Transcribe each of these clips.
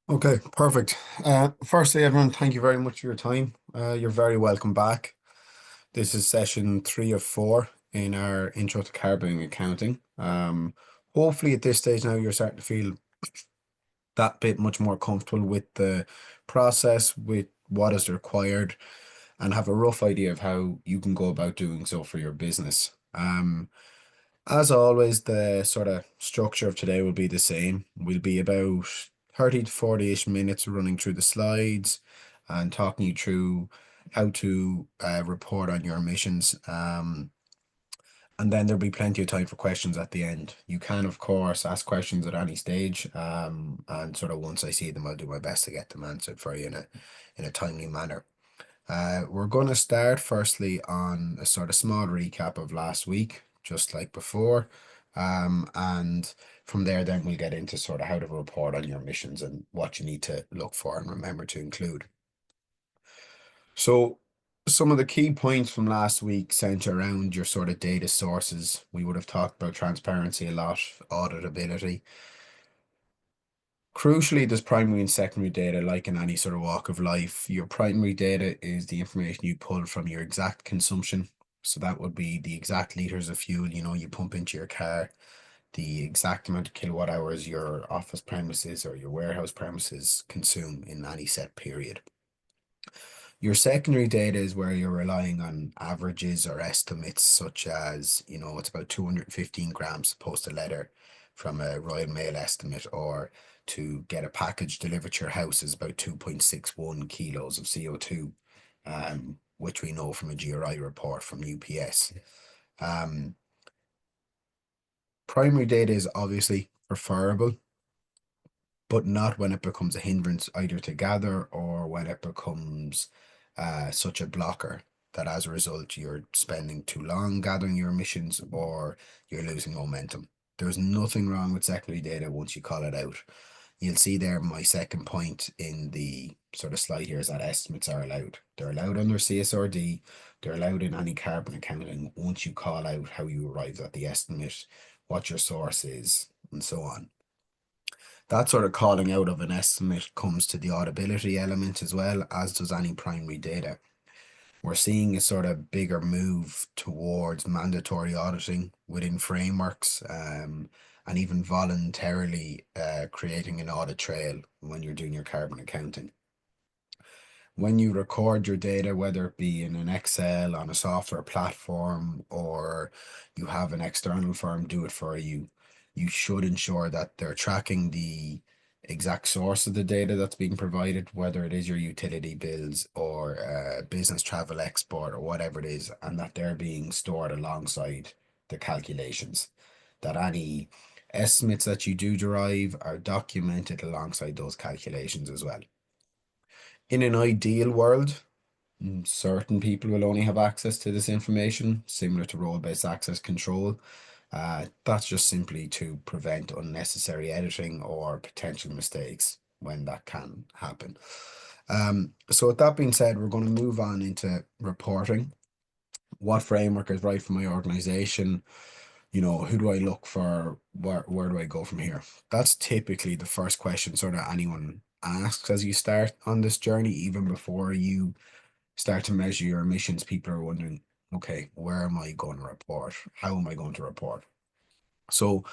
Okay, perfect. Firstly, everyone, thank you very much for your time. You're very welcome back. This is session 3 of 4 in our Intro to Carbon Accounting. Hopefully at this stage now you're starting to feel that bit much more comfortable with the process, with what is required, and have a rough idea of how you can go about doing so for your business. As always, the sort of structure of today will be the same. We'll be about 30 to 40-ish minutes running through the slides and talking you through how to report on your emissions. And then there'll be plenty of time for questions at the end. You can, of course, ask questions at any stage. And sort of once I see them, I'll do my best to get them answered for you in a timely manner. We're going to start firstly on a sort of small recap of last week, just like before. And from there, then we'll get into sort of how to report on your emissions and what you need to look for and remember to include. So some of the key points from last week center around your sort of data sources. We would have talked about transparency a lot, auditability. Crucially, there's primary and secondary data, like in any sort of walk of life. Your primary data is the information you pull from your exact consumption. So that would be the exact liters of fuel, you pump into your car, the exact amount of kilowatt hours your office premises or your warehouse premises consume in any set period. Your secondary data is where you're relying on averages or estimates, such as, it's about 215 grams to post a letter from a Royal Mail estimate, or to get a package delivered to your house is about 2.61 kilos of CO2, which we know from a GRI report from UPS. Primary data is obviously preferable, but not when it becomes a hindrance either to gather or when it becomes such a blocker that as a result you're spending too long gathering your emissions or you're losing momentum. There's nothing wrong with secondary data once you call it out. You'll see there my second point in the sort of slide here is that estimates are allowed. They're allowed under CSRD. They're allowed in any carbon accounting once you call out how you arrived at the estimate, what your source is, and so on. That sort of calling out of an estimate comes to the auditability element as well, as does any primary data. We're seeing a sort of bigger move towards mandatory auditing within frameworks, and even voluntarily creating an audit trail when you're doing your carbon accounting. When you record your data, whether it be in an Excel, on a software platform, or you have an external firm do it for you, you should ensure that they're tracking the exact source of the data that's being provided, whether it is your utility bills or business travel export or whatever it is, and that they're being stored alongside the calculations. That any estimates that you do derive are documented alongside those calculations as well. In an ideal world, certain people will only have access to this information, similar to role-based access control. That's just simply to prevent unnecessary editing or potential mistakes when that can happen. So with that being said, we're going to move on into reporting. What framework is right for my organization? Who do I look for? Where do I go from here? That's typically the first question sort of anyone asks as you start on this journey, even before you start to measure your emissions. People are wondering, okay, where am I going to report? How am I going to report? So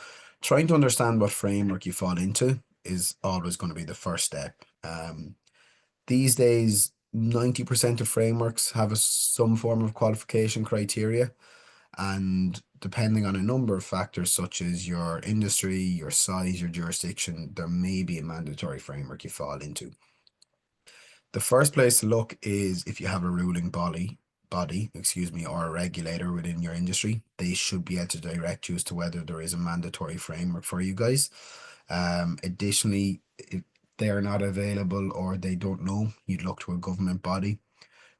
trying to understand what framework you fall into is always going to be the first step. These days, 90% of frameworks have some form of qualification criteria, and depending on a number of factors such as your industry, your size, your jurisdiction, there may be a mandatory framework you fall into. The first place to look is if you have a ruling body, or a regulator within your industry. They should be able to direct you as to whether there is a mandatory framework for you guys. Additionally, if they're not available or they don't know, you'd look to a government body.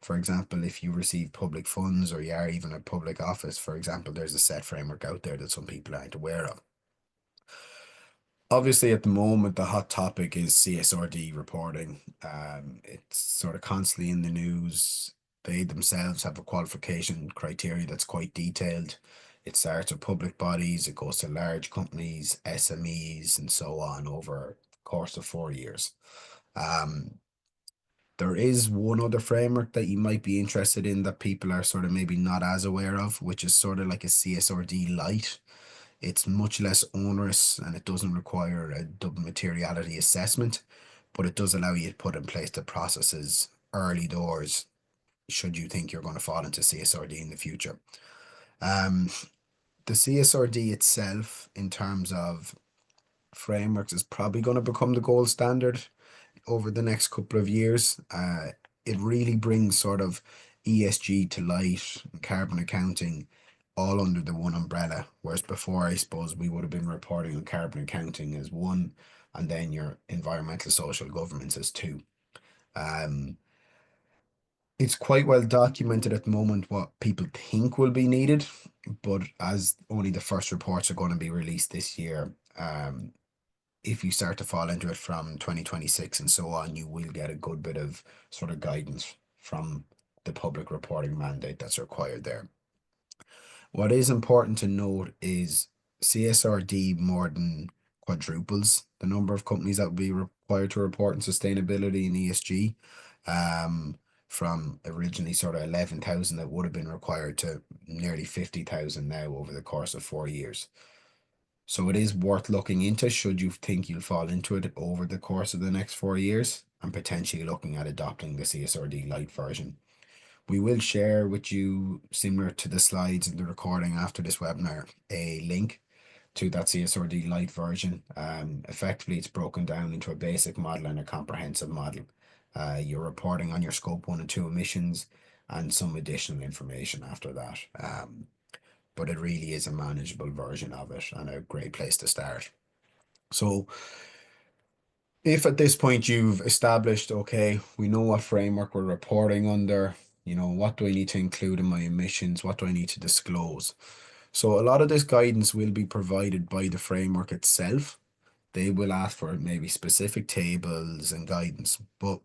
For example, if you receive public funds or you are even a public office, for example, there's a set framework out there that some people aren't aware of. Obviously, at the moment, the hot topic is CSRD reporting. It's sort of constantly in the news. They themselves have a qualification criteria that's quite detailed. It starts with public bodies, it goes to large companies, SMEs, and so on over course of 4 years. There is one other framework that you might be interested in that people are sort of maybe not as aware of, which is sort of like a CSRD light. It's much less onerous and it doesn't require a double materiality assessment, but it does allow you to put in place the processes early doors should you think you're going to fall into CSRD in the future. The CSRD itself, in terms of frameworks, is probably going to become the gold standard over the next couple of years. It really brings sort of ESG to light, carbon accounting, all under the one umbrella. Whereas before, I suppose we would have been reporting on carbon accounting as one, and then your environmental social governance as two. It's quite well documented at the moment what people think will be needed, but as only the first reports are going to be released this year, if you start to fall into it from 2026 and so on, you will get a good bit of sort of guidance from the public reporting mandate that's required there. What is important to note is CSRD more than quadruples the number of companies that will be required to report on sustainability and ESG. From originally sort of 11,000 that would have been required to nearly 50,000 now over the course of 4 years. So it is worth looking into should you think you'll fall into it over the course of the next 4 years and potentially looking at adopting the CSRD Lite version. We will share with you, similar to the slides in the recording after this webinar, a link to that CSRD Lite version. Effectively, it's broken down into a basic model and a comprehensive model. You're reporting on your scope 1 and 2 emissions and some additional information after that. But it really is a manageable version of it and a great place to start. So if at this point you've established, okay, we know what framework we're reporting under, what do I need to include in my emissions? What do I need to disclose? So a lot of this guidance will be provided by the framework itself. They will ask for maybe specific tables and guidance, but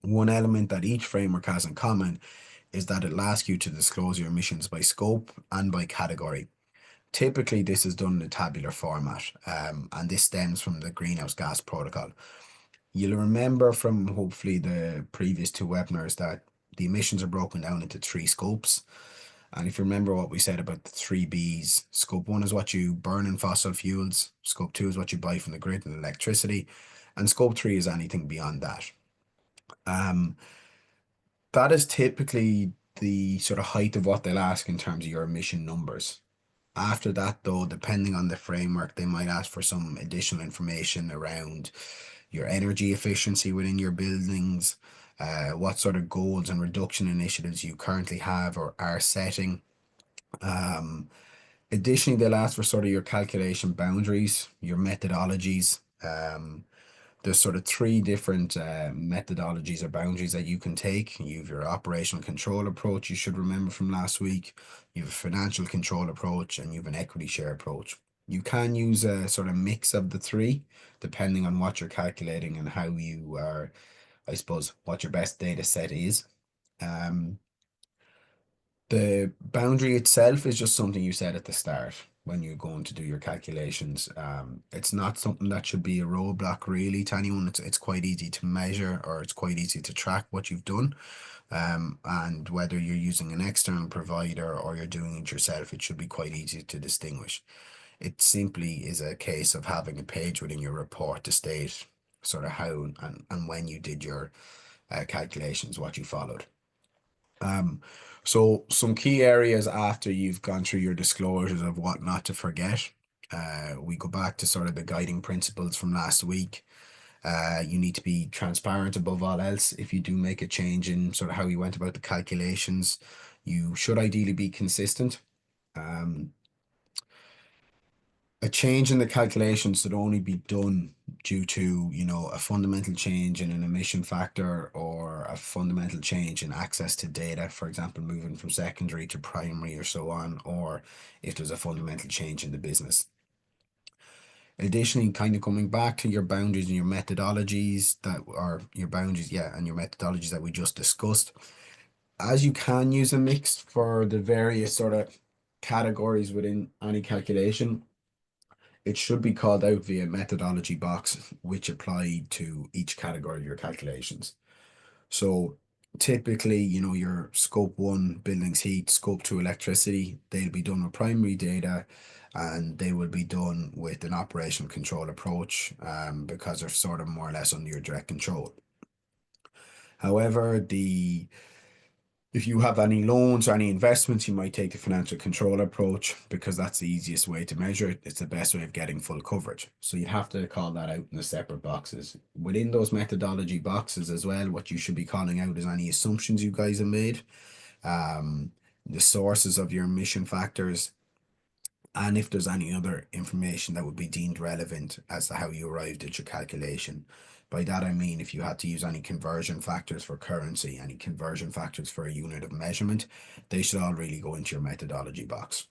one element that each framework has in common is that it'll ask you to disclose your emissions by scope and by category. Typically, this is done in a tabular format, and this stems from the Greenhouse Gas Protocol. You'll remember from hopefully the previous two webinars that the emissions are broken down into 3 scopes. And if you remember what we said about the 3 Bs, scope 1 is what you burn in fossil fuels, scope 2 is what you buy from the grid and electricity, and scope 3 is anything beyond that. That is typically the sort of height of what they'll ask in terms of your emission numbers. After that, though, depending on the framework, they might ask for some additional information around your energy efficiency within your buildings, what sort of goals and reduction initiatives you currently have or are setting. Additionally, they'll ask for sort of your calculation boundaries, your methodologies. There's sort of 3 different methodologies or boundaries that you can take. You have your operational control approach, you should remember from last week. You have a financial control approach and you have an equity share approach. You can use a sort of mix of the 3, depending on what you're calculating and how you are, I suppose, what your best data set is. The boundary itself is just something you set at the start when you're going to do your calculations. It's not something that should be a roadblock really to anyone. It's quite easy to measure, or it's quite easy to track what you've done. And whether you're using an external provider or you're doing it yourself, it should be quite easy to distinguish. It simply is a case of having a page within your report to state sort of how and when you did your calculations, what you followed. So some key areas after you've gone through your disclosures of what not to forget. We go back to sort of the guiding principles from last week. You need to be transparent above all else. If you do make a change in sort of how you went about the calculations, you should ideally be consistent. A change in the calculations should only be done due to, a fundamental change in an emission factor or a fundamental change in access to data, for example, moving from secondary to primary or so on, or if there's a fundamental change in the business. Additionally, kind of coming back to your boundaries and your methodologies and your methodologies that we just discussed, as you can use a mix for the various sort of categories within any calculation, it should be called out via methodology box, which apply to each category of your calculations. So typically, your scope one buildings heat, scope two electricity, they'll be done with primary data and they will be done with an operational control approach because they're sort of more or less under your direct control. However, if you have any loans or any investments, you might take the financial control approach because that's the easiest way to measure it. It's the best way of getting full coverage. So you have to call that out in the separate boxes. Within those methodology boxes as well, what you should be calling out is any assumptions you guys have made, the sources of your emission factors, and if there's any other information that would be deemed relevant as to how you arrived at your calculation. By that I mean if you had to use any conversion factors for currency, any conversion factors for a unit of measurement, they should all really go into your methodology box.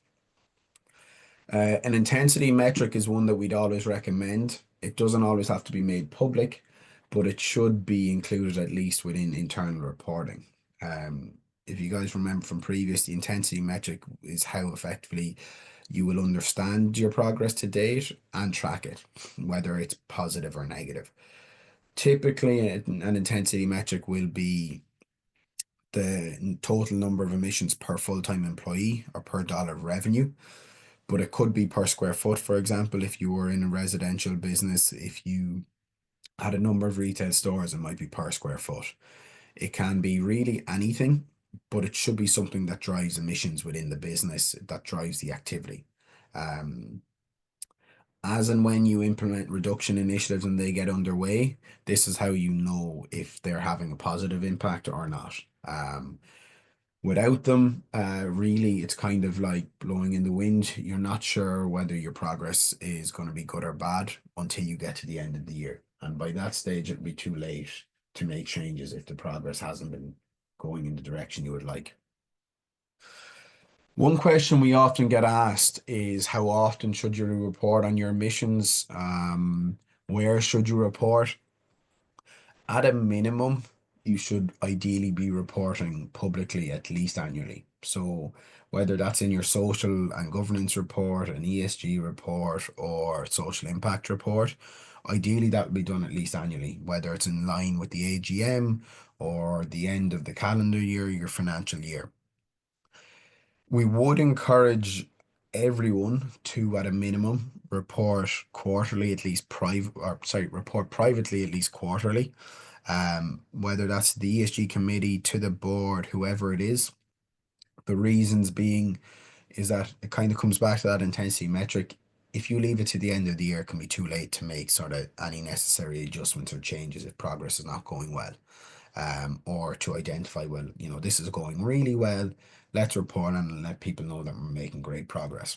An intensity metric is one that we'd always recommend. It doesn't always have to be made public, but it should be included at least within internal reporting. If you guys remember from previous, the intensity metric is how effectively you will understand your progress to date and track it, whether it's positive or negative. Typically, an intensity metric will be the total number of emissions per full-time employee or per dollar of revenue, but it could be per square foot. For example, if you were in a residential business, if you had a number of retail stores, it might be per square foot. It can be really anything, but it should be something that drives emissions within the business, that drives the activity. As and when you implement reduction initiatives and they get underway, this is how you know if they're having a positive impact or not. Without them, really, it's kind of like blowing in the wind. You're not sure whether your progress is going to be good or bad until you get to the end of the year. And by that stage, it'll be too late to make changes if the progress hasn't been going in the direction you would like. One question we often get asked is how often should you report on your emissions? Where should you report? At a minimum, you should ideally be reporting publicly at least annually. So whether that's in your social and governance report, an ESG report, or social impact report, ideally that would be done at least annually, whether it's in line with the AGM or the end of the calendar year, your financial year. We would encourage everyone to, at a minimum, report quarterly, at least report privately at least quarterly. Whether that's the ESG committee, to the board, whoever it is. The reasons being is that it kind of comes back to that intensity metric. If you leave it to the end of the year, it can be too late to make sort of any necessary adjustments or changes if progress is not going well. Or to identify, well, this is going really well. Let's report and let people know that we're making great progress.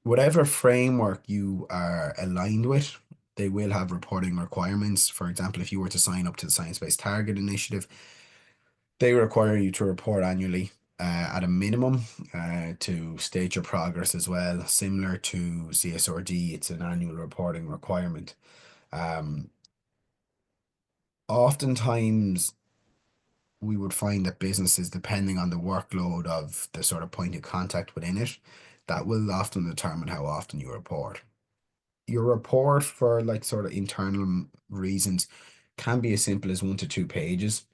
Whatever framework you are aligned with, they will have reporting requirements. For example, if you were to sign up to the Science Based Target Initiative, they require you to report annually at a minimum to state your progress as well. Similar to CSRD, it's an annual reporting requirement. Oftentimes, we would find that businesses, depending on the workload of the sort of point of contact within it, that will often determine how often you report. Your report for like sort of internal reasons can be as simple as 1 to 2 pages.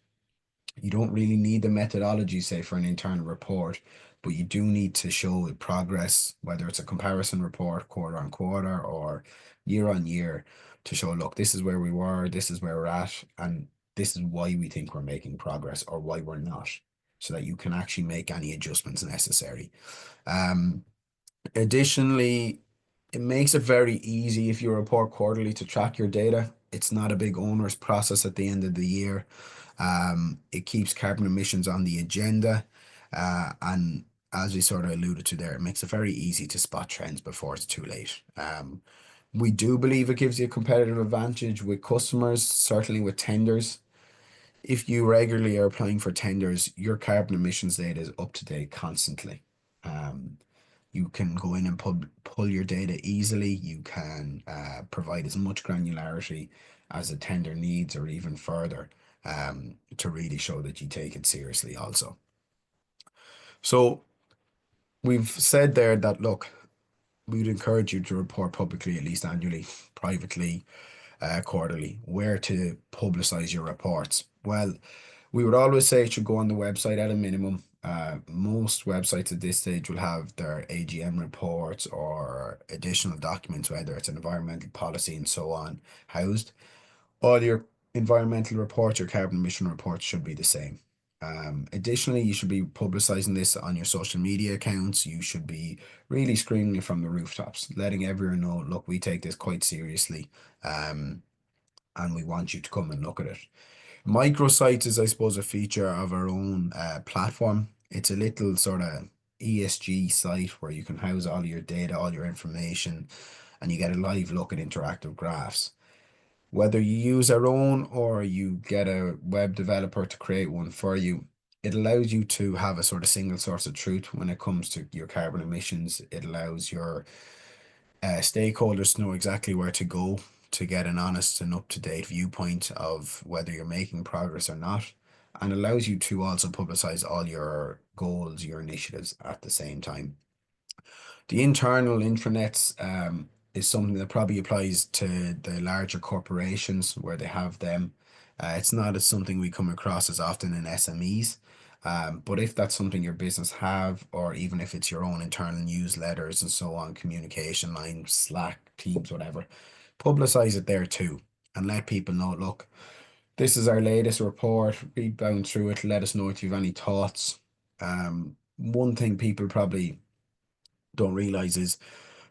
You don't really need the methodology, say, for an internal report, but you do need to show progress, whether it's a comparison report quarter on quarter or year on year, to show, look, this is where we were, this is where we're at, and this is why we think we're making progress or why we're not, so that you can actually make any adjustments necessary. Additionally, it makes it very easy if you report quarterly to track your data. It's not a big onerous process at the end of the year. It keeps carbon emissions on the agenda. And as we sort of alluded to there, it makes it very easy to spot trends before it's too late. We do believe it gives you a competitive advantage with customers, certainly with tenders. If you regularly are applying for tenders, your carbon emissions data is up to date constantly. You can go in and pull your data easily. You can provide as much granularity as a tender needs or even further to really show that you take it seriously also. So we've said there that, look, we would encourage you to report publicly at least annually, privately, quarterly. Where to publicize your reports? Well, we would always say it should go on the website at a minimum. Most websites at this stage will have their AGM reports or additional documents, whether it's an environmental policy and so on, housed. All your environmental reports, your carbon emission reports should be the same. Additionally, you should be publicizing this on your social media accounts. You should be really screaming it from the rooftops, letting everyone know, look, we take this quite seriously, and we want you to come and look at it. Microsites is, I suppose, a feature of our own platform. It's a little sort of ESG site where you can house all your data, all your information, and you get a live look at interactive graphs. Whether you use our own or you get a web developer to create one for you, it allows you to have a sort of single source of truth when it comes to your carbon emissions. It allows your stakeholders to know exactly where to go to get an honest and up-to-date viewpoint of whether you're making progress or not, and allows you to also publicize all your goals, your initiatives at the same time. The internal intranets is something that probably applies to the larger corporations where they have them. It's not as something we come across as often in SMEs. But if that's something your business have, or even if it's your own internal newsletters and so on, communication lines, Slack, Teams, whatever, publicize it there too and let people know, look, this is our latest report. Read down through it. Let us know if you have any thoughts. One thing people probably don't realize is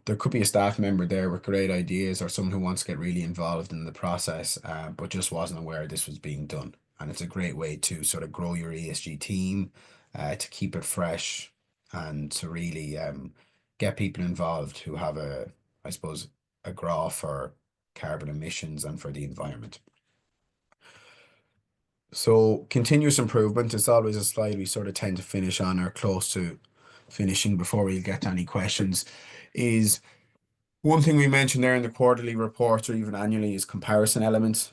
there could be a staff member there with great ideas or someone who wants to get really involved in the process, but just wasn't aware this was being done. And it's a great way to sort of grow your ESG team, to keep it fresh, and to really get people involved who have I suppose, a graph for carbon emissions and for the environment. So continuous improvement is always a slide we sort of tend to finish on or close to finishing before we get to any questions. Is one thing we mentioned there in the quarterly reports or even annually is comparison elements.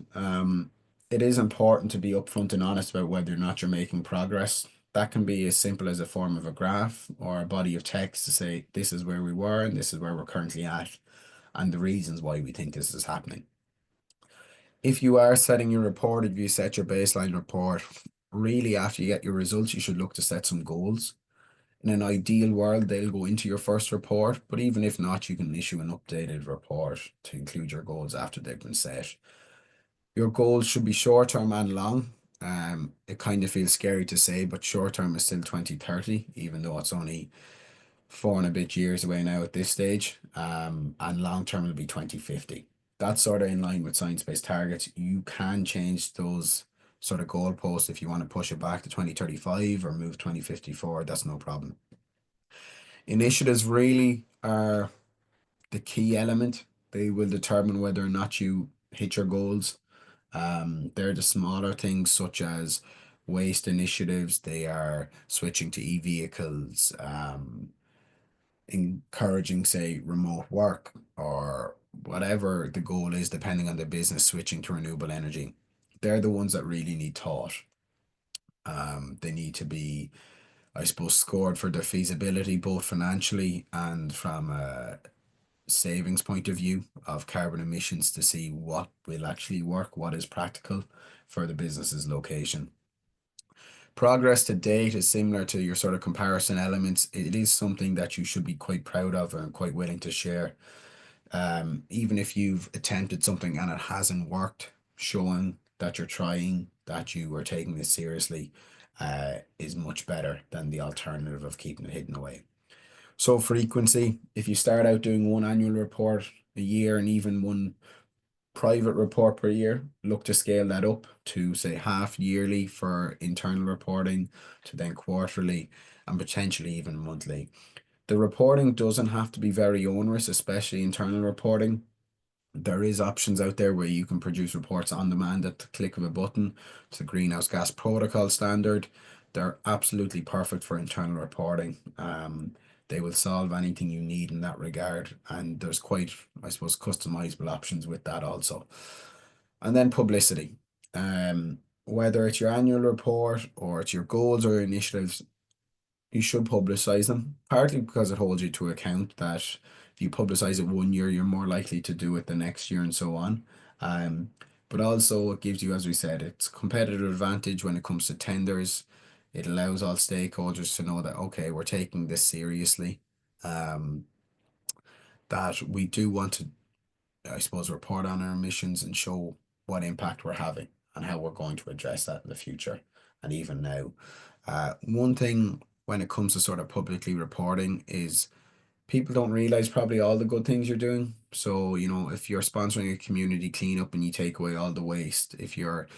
It is important to be upfront and honest about whether or not you're making progress. That can be as simple as a form of a graph or a body of text to say, this is where we were and this is where we're currently at, and the reasons why we think this is happening. If you are setting your report, if you set your baseline report, really after you get your results, you should look to set some goals. In an ideal world, they'll go into your first report, but even if not, you can issue an updated report to include your goals after they've been set. Your goals should be short-term and long. It kind of feels scary to say, but short-term is still 2030, even though it's only 4 and a bit years away now at this stage. And long-term will be 2050. That's sort of in line with science-based targets. You can change those sort of goalposts if you want to push it back to 2035 or move 2050 forward. That's no problem. Initiatives really are the key element. They will determine whether or not you hit your goals. They're the smaller things such as waste initiatives. They are switching to e-vehicles, encouraging, say, remote work, or whatever the goal is, depending on the business, switching to renewable energy. They're the ones that really need thought. They need to be, I suppose, scored for their feasibility, both financially and from a savings point of view of carbon emissions, to see what will actually work, what is practical for the business's location. Progress to date is similar to your sort of comparison elements. It is something that you should be quite proud of and quite willing to share. Even if you've attempted something and it hasn't worked, showing that you're trying, that you are taking this seriously, is much better than the alternative of keeping it hidden away. So frequency, if you start out doing one annual report a year and even one private report per year, look to scale that up to say half yearly for internal reporting, to then quarterly, and potentially even monthly. The reporting doesn't have to be very onerous, especially internal reporting. There is options out there where you can produce reports on demand at the click of a button. It's the Greenhouse Gas Protocol standard. They're absolutely perfect for internal reporting. They will solve anything you need in that regard. And there's quite, I suppose, customizable options with that also. And then publicity. Whether it's your annual report or it's your goals or initiatives, you should publicize them, partly because it holds you to account that you publicize it one year, you're more likely to do it the next year and so on. Um, but also it gives you, as we said, it's competitive advantage when it comes to tenders. It allows all stakeholders to know that, okay, we're taking this seriously. Um, that we do want to, I suppose, report on our emissions and show what impact we're having and how we're going to address that in the future and even now. One thing when it comes to sort of publicly reporting is people don't realize probably all the good things you're doing. So, if you're sponsoring a community cleanup and you take away all the waste, if you're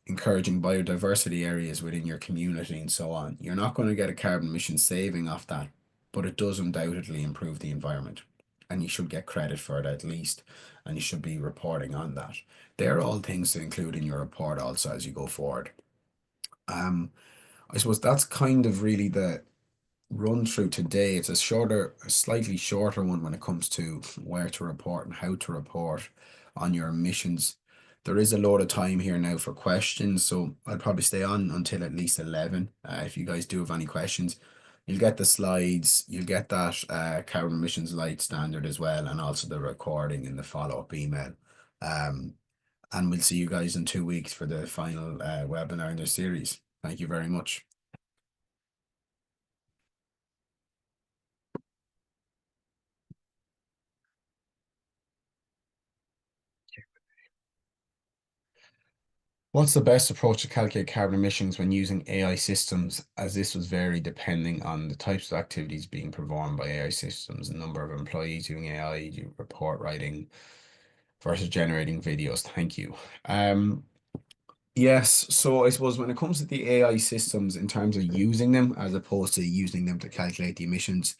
encouraging biodiversity areas within your community and so on, you're not going to get a carbon emission saving off that, but it does undoubtedly improve the environment. And you should get credit for it at least, and you should be reporting on that. They're all things to include in your report also as you go forward. Um, I suppose that's kind of really the run through today. It's a slightly shorter one when it comes to where to report and how to report on your emissions. There is a lot of time here now for questions, so I'll probably stay on until at least 11. If you guys do have any questions, you'll get the slides, you'll get that carbon emissions light standard as well, and also the recording in the follow-up email. Um, and we'll see you guys in 2 weeks for the final webinar in the series. Thank you very much. What's the best approach to calculate carbon emissions when using AI systems, as this was vary depending on the types of activities being performed by AI systems, the number of employees doing AI, report writing versus generating videos? Thank you. Yes, so I suppose when it comes to the AI systems in terms of using them as opposed to using them to calculate the emissions,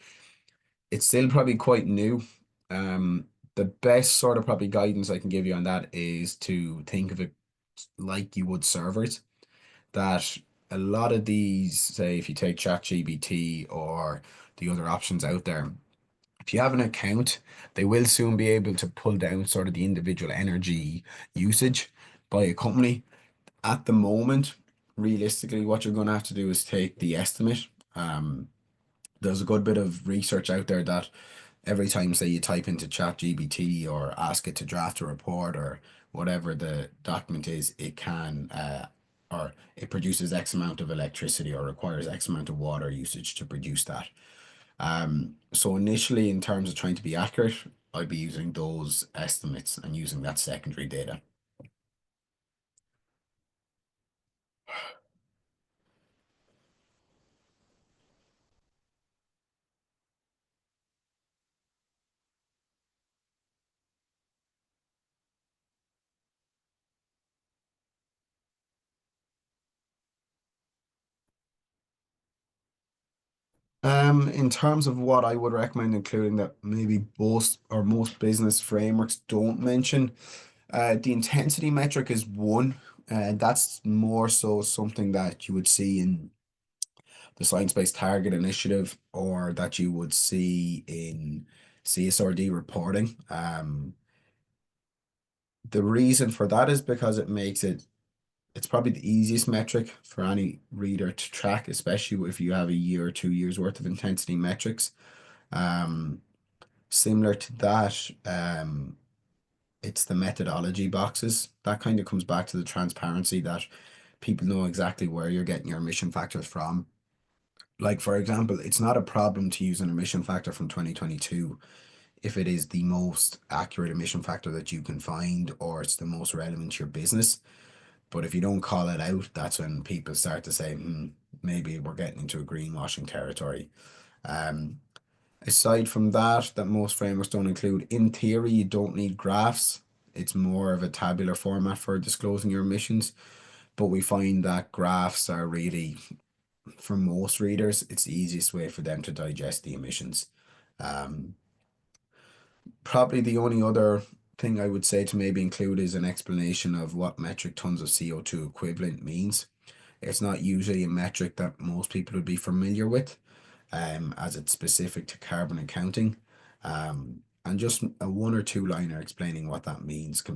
it's still probably quite new. Um, the best sort of probably guidance I can give you on that is to think of it like you would servers. That a lot of these, say, if you take ChatGPT or the other options out there, if you have an account, they will soon be able to pull down sort of the individual energy usage by a company. At the moment, realistically, what you're going to have to do is take the estimate. There's a good bit of research out there that every time, say, you type into ChatGPT or ask it to draft a report or whatever the document is, it can or it produces X amount of electricity or requires X amount of water usage to produce that. So initially, in terms of trying to be accurate, I'd be using those estimates and using that secondary data. In terms of what I would recommend including that maybe most or most business frameworks don't mention, the intensity metric is one. That's more so something that you would see in the Science-Based Target Initiative or that you would see in CSRD reporting. The reason for that is because it's probably the easiest metric for any reader to track, especially if you have a year or 2 years worth of intensity metrics. Um, Similar to that, it's the methodology boxes. That kind of comes back to the transparency that people know exactly where you're getting your emission factors from. Like, for example, it's not a problem to use an emission factor from 2022 if it is the most accurate emission factor that you can find or it's the most relevant to your business. But if you don't call it out, that's when people start to say, maybe we're getting into a greenwashing territory. Um, Aside from that, that most frameworks don't include, in theory, you don't need graphs. It's more of a tabular format for disclosing your emissions. But we find that graphs are really, for most readers, it's the easiest way for them to digest the emissions. Um, Probably the only other thing I would say to maybe include is an explanation of what metric tons of CO2 equivalent means. It's not usually a metric that most people would be familiar with, as it's specific to carbon accounting. And just a one or two liner explaining what that means can be